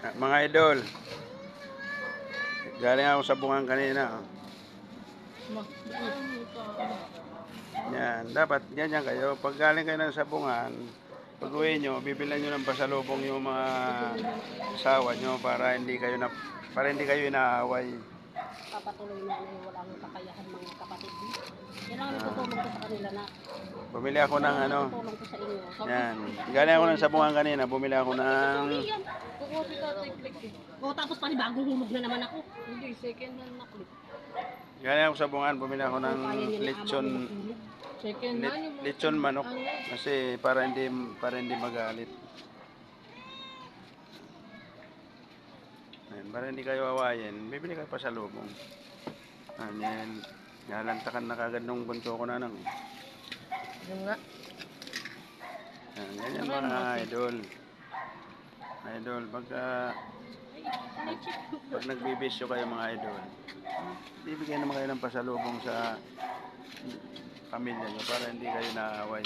Mga idol, galing ako sa bungan kanina. Oh. Yan, dapat ganyan kayo. Pag galing kayo ng sabungan, pag uwi nyo, bibilan nyo ng pasalubong yung mga asawa nyo para hindi kayo inaaway. Papatuloy na na yung walang kakayahan mga kapatid. Yan lang ang tutulong ko sa kanila na. Bumili ako ng ano. Tutulong ko sa inyo. Yan. Galing ako ng sabungan kanina, bumili ako ng Kukuha ka click eh. O tapos panibagong hulog na naman ako. Hindi, second hand na click. galing ako sa bungan, bumili ako ng Second hand yung lechon manok kasi para hindi magalit. Ayan, para hindi kayo awayin, bibili kayo pa sa lubong. Ayan, nalantakan na kagad nung bunso ko na nang. Yung nga. Ayan, ganyan mga idol. Idol, pag nagbibisyo kayo mga idol, bibigyan naman kayo ng pasalubong sa pamilya nyo para hindi kayo naaway.